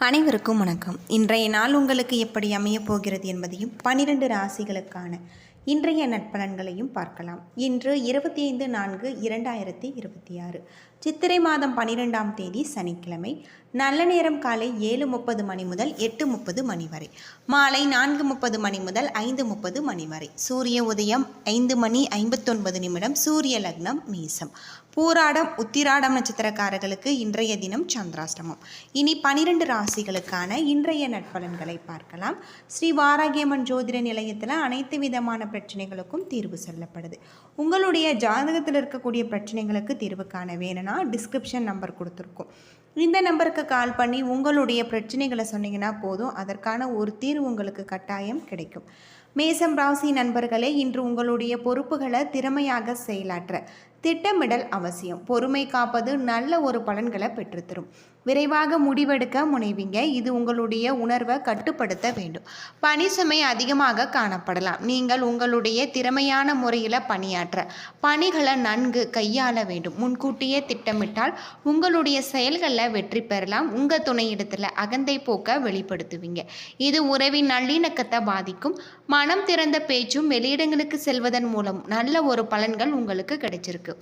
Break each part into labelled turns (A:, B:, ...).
A: அனைவருக்கும் வணக்கம். இன்றைய நாள் உங்களுக்கு எப்படி அமையப் போகிறது என்பதையும் 12 ராசிகளுக்கான இன்றைய நட்பலன்களையும் பார்க்கலாம். இன்று 25/4/2026 சித்திரை மாதம் 12ஆம் தேதி சனிக்கிழமை. நல்ல நேரம் காலை 7:30 மணி முதல் 8:30 மணி வரை, மாலை 4:30 மணி முதல் 5:30 மணி வரை. சூரிய உதயம் 5:59. சூரிய லக்னம் மேசம். பூராடம் உத்திராடம் நட்சத்திரக்காரர்களுக்கு இன்றைய தினம் சந்திராஷ்டமம். இனி 12 ராசிகளுக்கான இன்றைய நட்பலன்களை பார்க்கலாம். ஸ்ரீ வாராகியம்மன் ஜோதிட நிலையத்தில் அனைத்து விதமான பிரச்சனைகளுக்கும் தீர்வு சொல்லப்படுது. உங்களுடைய ஜாதகத்தில் இருக்கக்கூடிய பிரச்சனைகளுக்கு தீர்வு காண வேணும்னா டிஸ்கிரிப்ஷன் நம்பர் கொடுத்துருக்கோம். இந்த நம்பருக்கு கால் பண்ணி உங்களுடைய பிரச்சனைகளை சொன்னீங்கன்னா போதும், அதற்கான ஒரு தீர்வு உங்களுக்கு கட்டாயம் கிடைக்கும். மேசம் ராசி நண்பர்களே, இன்று உங்களுடைய பொறுப்புகளை திறமையாக செயலாற்ற திட்டமிடல் அவசியம். பொறுமை காப்பது நல்ல ஒரு பலன்களை பெற்றுத்தரும். விரைவாக முடிவெடுக்க முனைவீங்க. இது உங்களுடைய உணர்வை கட்டுப்படுத்த வேண்டும். பணி சுமை அதிகமாக காணப்படலாம். நீங்கள் உங்களுடைய திறமையான முறையில் பணியாற்ற பணிகளை நன்கு கையாள வேண்டும். முன்கூட்டியே திட்டமிட்டால் உங்களுடைய செயல்களில் வெற்றி பெறலாம். உங்கள் துணையிடத்தில் அகந்தை போக்க வெளிப்படுத்துவீங்க. இது உறவின் நல்லிணக்கத்தை பாதிக்கும். மனம் திறந்த பேச்சும் வெளியிடங்களுக்கு செல்வதன் மூலம் நல்ல ஒரு பலன்கள் உங்களுக்கு கிடைச்சிருக்கு.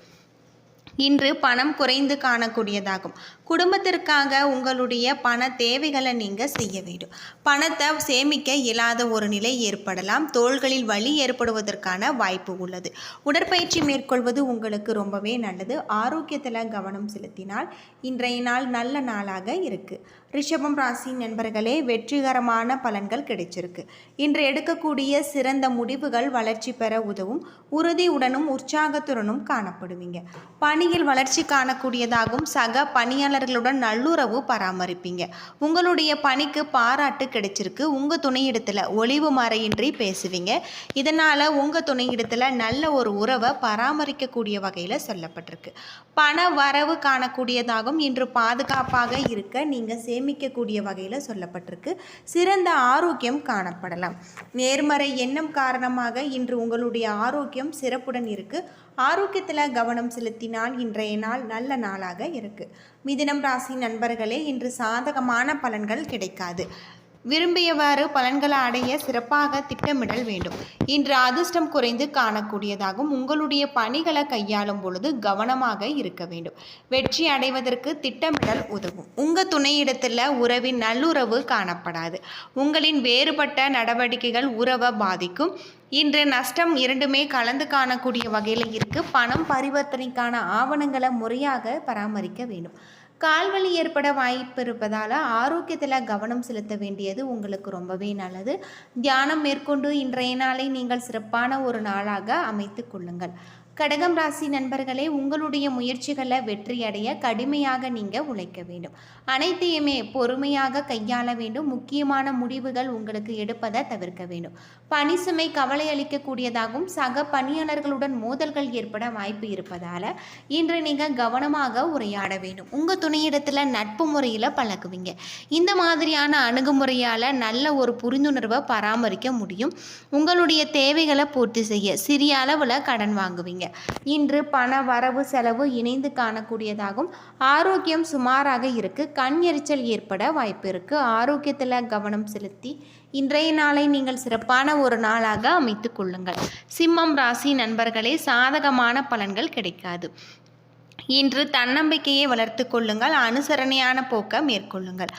A: இன்று பணம் குறைந்து காணக்கூடியதாகும். குடும்பத்திற்காக உங்களுடைய பண தேவைகளை நீங்கள் செய்ய வேண்டும். பணத்தை சேமிக்க இயலாத ஒரு நிலை ஏற்படலாம். தோள்களில் வலி ஏற்படுவதற்கான வாய்ப்பு உள்ளது. உடற்பயிற்சி மேற்கொள்வது உங்களுக்கு ரொம்பவே நல்லது. ஆரோக்கியத்தில் கவனம் செலுத்தினால் இன்றைய நாள் நல்ல நாளாக இருக்குது. ரிஷபம் ராசி நண்பர்களே, வெற்றிகரமான பலன்கள் கிடைச்சிருக்கு. இன்று எடுக்கக்கூடிய சிறந்த முடிவுகள் வளர்ச்சி பெற உதவும். உறுதியுடனும் உற்சாகத்துடனும் காணப்படுவீங்க. பணியில் வளர்ச்சி காணக்கூடியதாகவும் சக பணியாளர்களுடன் நல்லுறவு பராமரிப்பீங்க. உங்களுடைய பணிக்கு பாராட்டு கிடைச்சிருக்கு. உங்கள் துணையிடத்தில் ஒளிவு மறையின்றி பேசுவீங்க. இதனால் உங்கள் துணையிடத்தில் நல்ல ஒரு உறவை பராமரிக்கக்கூடிய வகையில் சொல்லப்பட்டிருக்கு. பண வரவு காணக்கூடியதாகவும் இன்று பாதுகாப்பாக இருக்க நீங்கள் சேமிக்கக்கூடிய வகையில் சொல்லப்பட்டிருக்கு. சிறந்த ஆரோக்கியம் காணப்படலாம். நேர்மறை எண்ணம் காரணமாக இன்று உங்களுடைய ஆரோக்கியம் சிறப்புடன் இருக்குது. ஆரோக்கியத்தில் கவனம் செலுத்தினால் இன்றைய நாள் நல்ல நாளாக இருக்குது. மிதுனம் ராசி நண்பர்களே, இன்று சாதகமான பலன்கள் கிடைக்காது. விரும்பியவாறு பலன்களை அடைய சிறப்பாக திட்டமிடல் வேண்டும். இன்று அதிர்ஷ்டம் குறைந்து காணக்கூடியதாகவும் உங்களுடைய பணிகளை கையாளும் பொழுது கவனமாக இருக்க வேண்டும். வெற்றி அடைவதற்கு திட்டமிடல் உதவும். உங்கள் துணையிடத்தில் உறவின் நல்லுறவு காணப்படாது. உங்களின் வேறுபட்ட நடவடிக்கைகள் உறவை பாதிக்கும். இன்று நஷ்டம் இரண்டுமே கலந்து காணக்கூடிய வகையில் இருக்குது. பணம் பரிவர்த்தனைக்கான ஆவணங்களை முறையாக பராமரிக்க வேண்டும். கால்வலி ஏற்பட வாய்ப்பு இருப்பதால் ஆரோக்கியத்தில் கவனம் செலுத்த வேண்டியது உங்களுக்கு ரொம்பவே நல்லது. தியானம் மேற்கொண்டு இன்றைய நாளை நீங்கள் சிறப்பான ஒரு நாளாக அமைத்து கொள்ளுங்கள். கடகம் ராசி நண்பர்களே, உங்களுடைய முயற்சிகளை வெற்றியடைய கடுமையாக நீங்கள் உழைக்க வேண்டும். அனைத்தையுமே பொறுமையாக கையாள வேண்டும். முக்கியமான முடிவுகள் உங்களுக்கு எடுப்பதை தவிர்க்க வேண்டும். பணி சுமை கவலை அளிக்கக்கூடியதாகவும் சக பணியாளர்களுடன் மோதல்கள் ஏற்பட வாய்ப்பு இருப்பதால் இன்று நீங்கள் கவனமாக உரையாட வேண்டும். உங்கள் துணையிடத்தில் நட்பு முறையில் பழகுவீங்க. இந்த மாதிரியான அணுகுமுறையால் நல்ல ஒரு புரிந்துணர்வை பராமரிக்க முடியும். உங்களுடைய தேவைகளை பூர்த்தி செய்ய சிறிய அளவில் கடன் வாங்குவீங்க. இன்று பண வரவு செலவு இணைந்து காணக்கூடியதாகும். ஆரோக்கியம் சுமாராக இருக்கு. கண் எரிச்சல் ஏற்பட வாய்ப்பு இருக்கு. ஆரோக்கியத்தில் கவனம் செலுத்தி இன்றைய நாளை நீங்கள் சிறப்பான ஒரு நாளாக அமைத்து கொள்ளுங்கள். சிம்மம் ராசி நண்பர்களே, சாதகமான பலன்கள் கிடைக்காது. இன்று தன்னம்பிக்கையை வளர்த்து கொள்ளுங்கள். அனுசரணையான போக்க மேற்கொள்ளுங்கள்.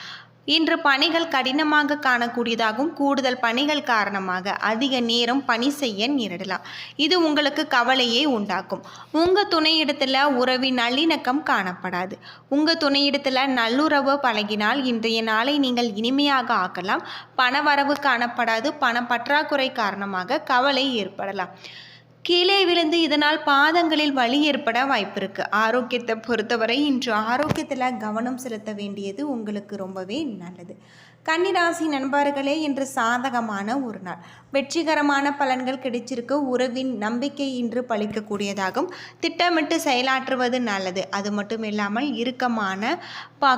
A: இன்று பணிகள் கடினமாக காணக்கூடியதாகவும் கூடுதல் பணிகள் காரணமாக அதிக நேரம் பணி செய்ய நேரிடலாம். இது உங்களுக்கு கவலையை உண்டாக்கும். உங்கள் துணையிடத்தில் உறவின் நல்லிணக்கம் காணப்படாது. உங்கள் துணையிடத்தில் நல்லுறவு பழகினால் இன்றைய நாளை நீங்கள் இனிமையாக ஆக்கலாம். பண வரவு காணப்படாது. பண பற்றாக்குறை காரணமாக கவலை ஏற்படலாம். கீழே விழுந்து இதனால் பாதங்களில் வலி ஏற்பட வாய்ப்பு இருக்குது. ஆரோக்கியத்தை பொறுத்தவரை இன்று ஆரோக்கியத்தில் கவனம் செலுத்த வேண்டியது உங்களுக்கு ரொம்பவே நல்லது. கன்னிராசி நண்பர்களே, இன்று சாதகமான ஒரு நாள். வெற்றிகரமான பலன்கள் கிடைச்சிருக்கு. உறவின் நம்பிக்கை இன்று பலிக்கக்கூடியதாகும். திட்டமிட்டு செயலாற்றுவது நல்லது. அது மட்டும் இல்லாமல் இறுக்கமான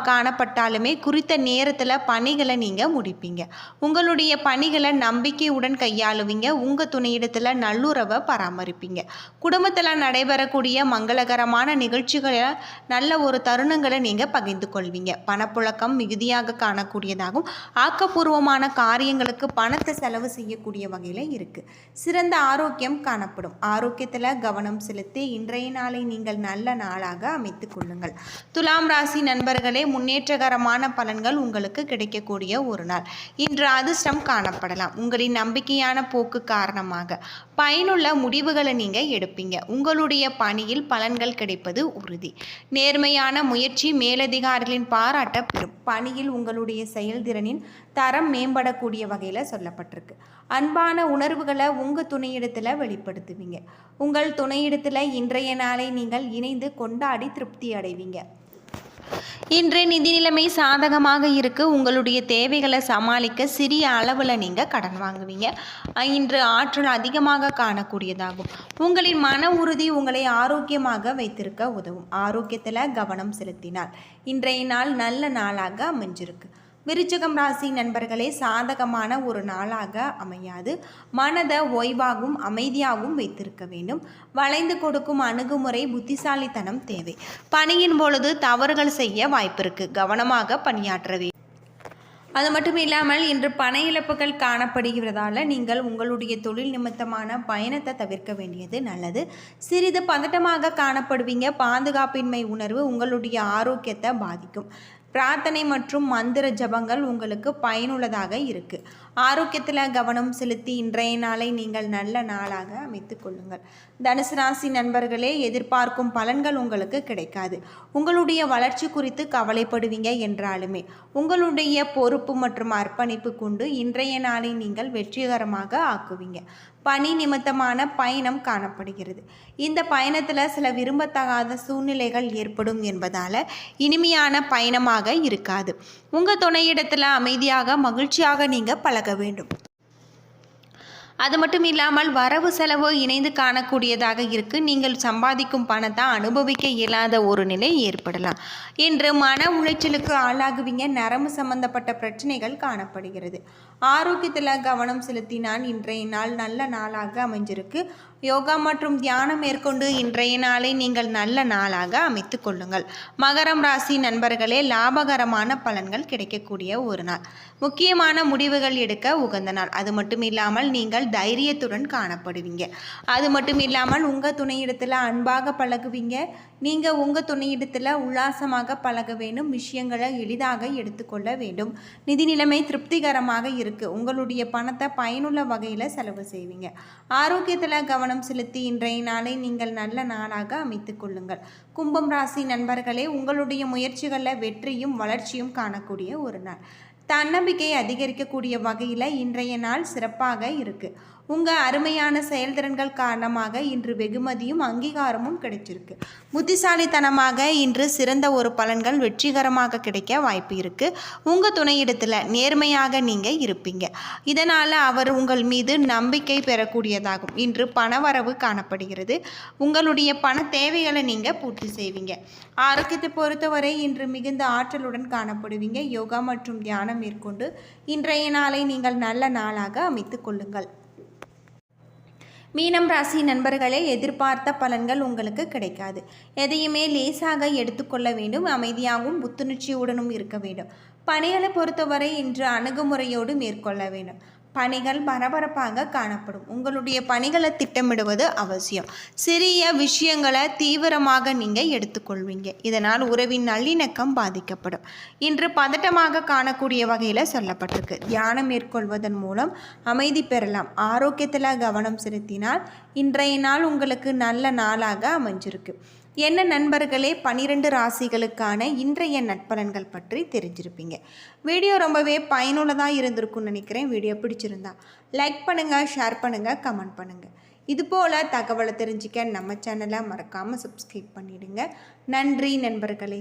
A: காணப்பட்டாலுமே குறித்த நேரத்தில் பணிகளை நீங்கள் முடிப்பீங்க. உங்களுடைய பணிகளை நம்பிக்கையுடன் கையாளுவீங்க. உங்கள் துணையிடத்தில் நல்லுறவை பராமரிப்பீங்க. குடும்பத்தில் நடைபெறக்கூடிய மங்களகரமான நிகழ்ச்சிகளை நல்ல ஒரு தருணங்களை நீங்கள் பகிர்ந்து கொள்வீங்க. பணப்புழக்கம் மிகுதியாக காணக்கூடியதாகும். ஆக்கப்பூர்வமான காரியங்களுக்கு பணத்தை செலவு செய்யக்கூடிய வகையில் இருக்குது. சிறந்த ஆரோக்கியம் காணப்படும். ஆரோக்கியத்தில் கவனம் செலுத்தி இன்றைய நாளை நீங்கள் நல்ல நாளாக அமைத்துக் கொள்ளுங்கள். துலாம் ராசி நண்பர்களே, முன்னேற்றகரமான பலன்கள் உங்களுக்கு கிடைக்கக்கூடிய ஒரு நாள். இன்று அதிர்ஷ்டம் காணப்படலாம். உங்களின் நம்பிக்கையான போக்கு காரணமாக பயனுள்ள முடிவுகளை நீங்கள் எடுப்பீங்க. உங்களுடைய பணியில் பலன்கள் கிடைப்பது உறுதி. நேர்மையான முயற்சி மேலதிகாரிகளின் பாராட்ட பெறும். பணியில் உங்களுடைய செயல்திறனின் தரம் மேம்படக்கூடிய வகையில் சொல்லப்பட்டிருக்கு. அன்பான உணர்வுகளை உங்கள் துணையிடத்தில் வெளிப்படுத்துவீங்க. உங்கள் துணையிடத்தில் இன்றைய நாளை நீங்கள் இணைந்து கொண்டாடி திருப்தி அடைவீங்க. இன்று நிதி நிலைமை சாதகமாக இருக்கு. உங்களுடைய தேவைகளை சமாளிக்க சிறிய அளவில் நீங்கள் கடன் வாங்குவீங்க. இன்று ஆற்றல் அதிகமாக காணக்கூடியதாகும். உங்களின் மன உறுதி உங்களை ஆரோக்கியமாக வைத்திருக்க உதவும். ஆரோக்கியத்தில் கவனம் செலுத்தினால் இன்றைய நாள் நல்ல நாளாக அமைஞ்சிருக்கு. விருச்சிகம் ராசி நண்பர்களே, சாதகமான ஒரு நாளாக அமையாது. மனதை ஓய்வாகவும் அமைதியாகவும் வைத்திருக்க வேண்டும். வளைந்து கொடுக்கும் அணுகுமுறை புத்திசாலித்தனம் தேவை. பணியின் பொழுது தவறுகள் செய்ய வாய்ப்பிருக்கு. கவனமாக பணியாற்ற வேண்டும். அது மட்டும் இல்லாமல் இன்று பண இழப்புகள் காணப்படுகிறதால நீங்கள் உங்களுடைய தொழில் நிமித்தமான பயணத்தை தவிர்க்க வேண்டியது நல்லது. சிறிது பதட்டமாக காணப்படுவீங்க. பாதுகாப்பின்மை உணர்வு உங்களுடைய ஆரோக்கியத்தை பாதிக்கும். பிரார்த்தனை மற்றும் மந்திர ஜபங்கள் உங்களுக்கு பயனுள்ளதாக இருக்குது. ஆரோக்கியத்தில் கவனம் செலுத்தி இன்றைய நாளை நீங்கள் நல்ல நாளாக அமைத்துக் கொள்ளுங்கள். தனுசு ராசி நண்பர்களே, எதிர்பார்க்கும் பலன்கள் உங்களுக்கு கிடைக்காது. உங்களுடைய வளர்ச்சி குறித்து கவலைப்படுவீங்க என்றாலுமே உங்களுடைய பொறுப்பு மற்றும் அர்ப்பணிப்பு கொண்டு இன்றைய நாளை நீங்கள் வெற்றிகரமாக ஆக்குவீங்க. பணி நிமித்தமான பயணம் காணப்படுகிறது. இந்த பயணத்தில் சில விரும்பத்தகாத சூழ்நிலைகள் ஏற்படும் என்பதால் இனிமையான பயணமாக இருக்காது. உங்கள் துணையிடத்தில் அமைதியாக மகிழ்ச்சியாக நீங்கள் பழக வேண்டும். அது மட்டும் இல்லாமல் வரவு செலவு இணைந்து காணக்கூடியதாக இருக்குது. நீங்கள் சம்பாதிக்கும் பணத்தை அனுபவிக்க இயலாத ஒரு நிலை ஏற்படலாம். இன்று மன உளைச்சலுக்கு ஆளாகுவீங்க. நரம்பு சம்பந்தப்பட்ட பிரச்சனைகள் காணப்படுகிறது. ஆரோக்கியத்தில் கவனம் செலுத்தினால் இன்றைய நாள் நல்ல நாளாக அமைஞ்சிருக்கு. யோகா மற்றும் தியானம் மேற்கொண்டு இன்றைய நாளை நீங்கள் நல்ல நாளாக அமைத்து கொள்ளுங்கள். மகரம் ராசி நண்பர்களே, லாபகரமான பலன்கள் கிடைக்கக்கூடிய ஒரு நாள். முக்கியமான முடிவுகள் எடுக்க உகந்த நாள். அது மட்டும் இல்லாமல் நீங்கள் தைரியத்துடன் காணப்படுவீங்க. அது மட்டும் இல்லாமல் உங்கள் துணையிடத்தில் அன்பாக பழகுவீங்க. நீங்கள் உங்கள் துணையிடத்தில் உல்லாசமாக பழக வேண்டும். விஷயங்களை எளிதாக எடுத்துக்கொள்ள வேண்டும். நிதி நிலைமை திருப்திகரமாக இருக்குது. உங்களுடைய பணத்தை பயனுள்ள வகையில் செலவு செய்வீங்க. ஆரோக்கியத்தில் கவனம் செலுத்தி இன்றைய நாளை நீங்கள் நல்ல நாளாக அமைத்துக் கொள்ளுங்கள். கும்பம் ராசி நண்பர்களே, உங்களுடைய முயற்சிகளில் வெற்றியும் வளர்ச்சியும் காணக்கூடிய ஒரு நாள். தன்னம்பிக்கையை அதிகரிக்கக்கூடிய வகையில் இன்றைய நாள் சிறப்பாக இருக்குது. உங்கள் அருமையான செயல்திறன்கள் காரணமாக இன்று வெகுமதியும் அங்கீகாரமும் கிடைச்சிருக்கு. புத்திசாலித்தனமாக இன்று சிறந்த ஒரு பலன்கள் வெற்றிகரமாக கிடைக்க வாய்ப்பு இருக்குது. உங்கள் துணையிடத்தில் நேர்மையாக நீங்கள் இருப்பீங்க. இதனால் அவர் உங்கள் மீது நம்பிக்கை பெறக்கூடியதாகும். இன்று பணவரவு காணப்படுகிறது. உங்களுடைய பண தேவைகளை நீங்கள் பூர்த்தி செய்வீங்க. ஆரோக்கியத்தை பொறுத்தவரை இன்று மிகுந்த ஆற்றலுடன் காணப்படுவீங்க. யோகா மற்றும் தியானம் மேற்கொண்டு இன்றைய நாளை நீங்கள் நல்ல நாளாக அமைத்துக் கொள்ளுங்கள். மீனம் ராசி நண்பர்களே, எதிர்பார்த்த பலன்கள் உங்களுக்கு கிடைக்காது. எதையுமே லேசாக எடுத்துக்கொள்ள வேண்டும். அமைதியாகவும் புத்துணர்ச்சியுடனும் இருக்க வேண்டும். பணிகளை பொறுத்தவரை இன்று அணுகுமுறையோடு மேற்கொள்ள வேண்டும். பணிகள் பரபரப்பாக காணப்படும். உங்களுடைய பணிகளை திட்டமிடுவது அவசியம். சிறிய விஷயங்களை தீவிரமாக நீங்கள் எடுத்துக்கொள்வீங்க. இதனால் உறவின் நல்லிணக்கம் பாதிக்கப்படும். இன்று பதட்டமாக காணக்கூடிய வகையில் சொல்லப்பட்டிருக்கு. தியானம் மேற்கொள்வதன் மூலம் அமைதி பெறலாம். ஆரோக்கியத்தில் கவனம் செலுத்தினால் இன்றைய நாள் உங்களுக்கு நல்ல நாளாக அமைஞ்சிருக்கு. என்ன நண்பர்களே, 12 ராசிகளுக்கான இன்றைய நட்பலன்கள் பற்றி தெரிஞ்சிருப்பீங்க. வீடியோ ரொம்பவே பயனுள்ளதாக இருந்திருக்கும்னு நினைக்கிறேன். வீடியோ பிடிச்சிருந்தா லைக் பண்ணுங்கள், ஷேர் பண்ணுங்கள், கமெண்ட் பண்ணுங்கள். இதுபோல் தகவலை தெரிஞ்சுக்க நம்ம சேனலை மறக்காமல் சப்ஸ்கிரைப் பண்ணிவிடுங்க. நன்றி நண்பர்களே.